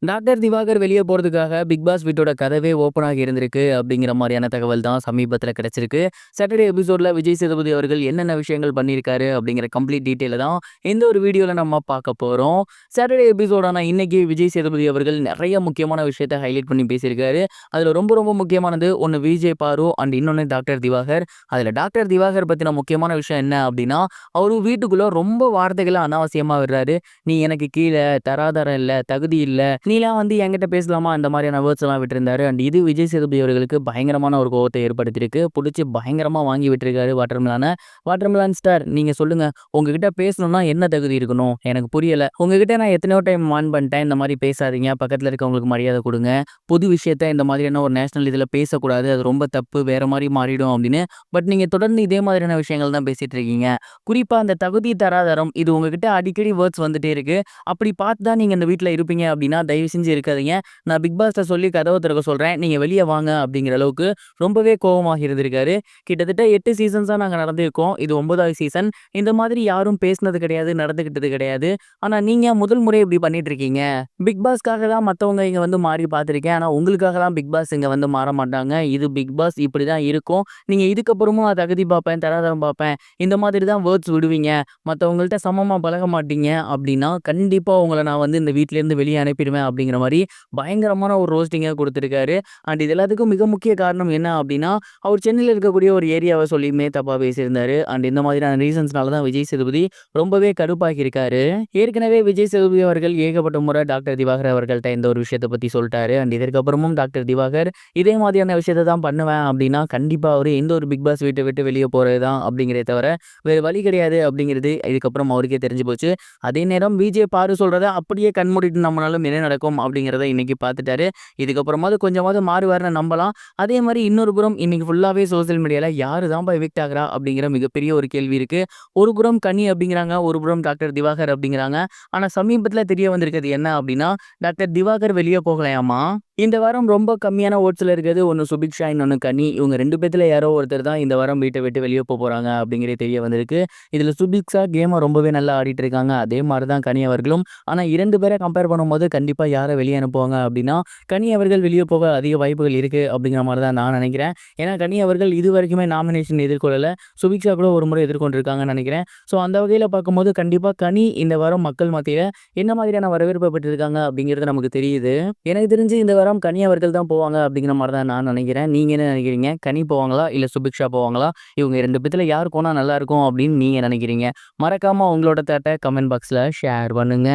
Doctor Diwakar வெளிய போறதுக்காக big pass வீட்டோட கதவே ஓப்பன் ஆகி இருந்திருக்கு அப்படிங்கிற மாரியான தகவல் தான் சமீபத்தில கிடைச்சிருக்கு. சாட்டர்டே எபிசோட்ல விஜய் சேதுபதி அவர்கள் என்னென்ன விஷயங்கள் பண்ணியிருக்காரு அப்படிங்கிற கம்ப்ளீட் டீட்டெயில தான் இந்த ஒரு வீடியோல நம்ம பார்க்க போறோம். சாட்டர்டே எபிசோடான இன்னைக்கு விஜய் சேதுபதி அவர்கள் நெறைய முக்கியமான விஷயத்த ஹைலைட் பண்ணி பேசியிருக்காரு. அதுல ரொம்ப ரொம்ப முக்கியமானது ஒண்ணு விஜய் பாரு அண்ட் இன்னொன்னு டாக்டர் திவாகர். அதுல டாக்டர் திவாகர் பத்தின முக்கியமான விஷயம் என்ன அப்படின்னா, அவரு வீட்டுக்குள்ள ரொம்ப வார்த்தைகள அனாவசியமா விடுறாரு. "நீ எனக்கு கீழ, தராதரம் இல்ல, தகுதி இல்ல. நீலாம் வந்து என்கிட்ட பேசலாமா?" அந்த மாதிரியான வேர்ட்ஸ் எல்லாம் விட்டிருந்தாரு. அண்ட் இது விஜய் சேதுபதி அவர்களுக்கு பயங்கரமான ஒரு கோவத்தை ஏற்படுத்தியிருக்கு. புடிச்சு பயங்கரமா வாங்கி விட்டுருக்காரு வாட்டர்மெலன. "வாட்டர்மெலன் ஸ்டார், நீங்க சொல்லுங்க. உங்ககிட்ட பேசணும்னா என்ன தகுதி இருக்கணும்? எனக்கு புரியல. உங்ககிட்ட நான் எத்தனையோ டைம் வார்ன் பண்ணிட்டேன். இந்த மாதிரி பேசாதீங்க. பக்கத்துல இருக்கவங்களுக்கு மரியாதை குடுங்க. பொது விஷயத்த இந்த மாதிரியான ஒரு நேஷனல் இதுல பேசக்கூடாது. அது ரொம்ப தப்பு. வேற மாரி மாறிடும்" அப்படின்னு. பட் நீங்க தொடர்ந்து இதே மாதிரியான விஷயங்கள் தான் பேசிட்டு இருக்கீங்க. குறிப்பா அந்த தகுதி, தராதரம் இது உங்ககிட்ட அடிக்கடி வேர்ட்ஸ் வந்துட்டே இருக்கு. அப்படி பார்த்து தான் நீங்க இந்த வீட்ல இருப்பீங்க அப்படின்னா, தயவு செஞ்சு இருக்காதீங்க. நான் பிக் பாஸ்ட்ட சொல்லி கதவ திறக்க சொல்றேன். நீங்க வெளிய வாங்க அப்படிங்கிற அளவுக்கு ரொம்பவே கோவமாக இருந்திருக்காரு. கிட்டத்தட்ட 8 சீசன்ஸா நாங்க நடந்திருக்கோம். இது 9வது சீசன். இந்த மாதிரி யாரும் பேசினது கிடையாது, நடந்துக்கிட்டது கிடையாது. ஆனா நீங்க முதல் முறை இப்படி பண்ணிட்டு இருக்கீங்க. பிக் பாஸ்க்காக தான் மத்தவங்க இங்க வந்து மாறி பார்த்துருக்கேன். ஆனா உங்களுக்காகலாம் பிக் பாஸ் இங்க வந்து மாற மாட்டாங்க. இது பிக் பாஸ் இப்படிதான் இருக்கும். நீங்க இதுக்கப்புறமும் நான் தகுதி பார்ப்பேன், தராதரம் பார்ப்பேன். இந்த மாதிரி தான் வேர்ட்ஸ் விடுவீங்க. மத்தவங்கள்ட்ட சமமா பழக மாட்டீங்க அப்படின்னா, கண்டிப்பா உங்கள நான் வந்து இந்த வீட்லேருந்து வெளிய அனுப்பிடுவேன் அப்படிங்கிற மாரி பயங்கரமான ஒரு ரோஸ்டிங்க குடுத்துருக்காரு. அண்ட் இது எல்லாத்துக்கும் மிக முக்கிய காரணம் என்ன அப்படின்னா, அவர் சென்னையில இருக்கக்கூடிய ஒரு ஏரியாவ சொல்லியுமே தப்பா பேசியிருந்தாரு. அண்ட் இந்த மாதிரியான ரீசன்ஸ்னால தான் விஜய் சேதுபதி ரொம்பவே கடுப்பாகி இருக்காரு. ஏற்கனவே விஜய் சேதுபதி அவர்கள் ஏகப்பட்ட முறை டாக்டர் திவாகர் அவர்கள்ட்ட இந்த ஒரு விஷயத்த பத்தி சொல்ட்டாரு. அண்ட் இதற்கப்புறமும் டாக்டர் திவாகர் இதே மாதிரியான விஷயத்த தான் பண்ணுவேன் அப்படின்னா, கண்டிப்பா அவரு எந்த ஒரு பிக் பாஸ் வீட்ட விட்டு வெளிய போறது தான் அப்படிங்கிறதே தவிர, வேற வழி கிடையாது அப்படிங்கிறது இதுக்கப்புறம் அவருக்கே தெரிஞ்சு போச்சு. அதே நேரம் விஜய் பாரு சொல்றத அப்படியே கண்மூடிட்டு நம்புனாலும் என்ன நடக்கும் அப்படிங்கிறத இன்னைக்கு பார்த்துட்டாரு. இதுக்கப்புறமாவது கொஞ்சமாவது மாறுவாருன்னு நம்பலாம். அதே மாரி இன்னொரு புறம் இன்னைக்கு ஃபுல்லாவே சோசியல் மீடியால யாரு தான்பா எவிக்ட் ஆகுறா அப்படிங்கிற மிகப்பெரிய ஒரு கேள்வி இருக்கு. ஒரு புறம் கனி அப்படிங்கிறாங்க, ஒரு புறம் டாக்டர் திவாகர் அப்படிங்கிறாங்க. ஆனா சமீபத்தில தெரிய வந்திருக்கிறது என்ன அப்படின்னா, டாக்டர் திவாகர் வெளிய போகலையாமா. இந்த வாரம் ரொம்ப கம்மியான ஓட்ஸ்ல இருக்கிறது ஒண்ணு சுபிக்ஷா, இன்னொன்னு கனி. இவங்க 2 பேத்துல யாரோ ஒருத்தர் தான் இந்த வாரம் வீட்ட விட்டு வெளிய போறாங்க அப்படிங்கிறது தெரிய வந்திருக்கு. இதுல சுபிக்ஷா கேம ரொம்பவே நல்லா ஆடிட்டு இருக்காங்க. அதே மாரி தான் கனி அவர்களும். ஆனா 2 பேர கம்பேர் பண்ணும்போது கண்டிப்பா யார வெளிய அனுப்புவாங்க அப்படின்னா, கனி அவர்கள் வெளிய போக அதிக வாய்ப்புகள் இருக்கு அப்படிங்கிற மாரி தான் நான் நினைக்கிறேன். ஏன்னா கனி அவர்கள் இதுவரைக்குமே நாமினேஷன் எதிர்கொள்ளல. சுபிக்ஷா கூட ஒரு முறை எதிர்கொண்டிருக்காங்கன்னு நினைக்கிறேன். ஸோ அந்த வகையில பார்க்கும்போது கண்டிப்பா கனி இந்த வாரம் மக்கள் மத்தியில என்ன மாதிரியான வரவேற்பு பெற்றிருக்காங்க அப்படிங்கிறது நமக்கு தெரியுது. எனக்கு தெரிஞ்சு இந்த வாரம் கனி அவர்கள் தான் போவாங்க அப்படிங்கிற மாரி தான் நான் நினைக்கிறேன். நீங்க என்ன நினைக்கிறீங்க? கனி போவாங்களா? இல்ல சுபிக்ஷா போவாங்களா? இவங்க 2 பேத்துல யார் போனா நல்லாருக்கும் அப்படின்னு நீங்க நினைக்கிறீங்க? மறக்காம உங்களோட தாட்ட கமெண்ட் பாக்ஸ்ல ஷேர் பண்ணுங்க.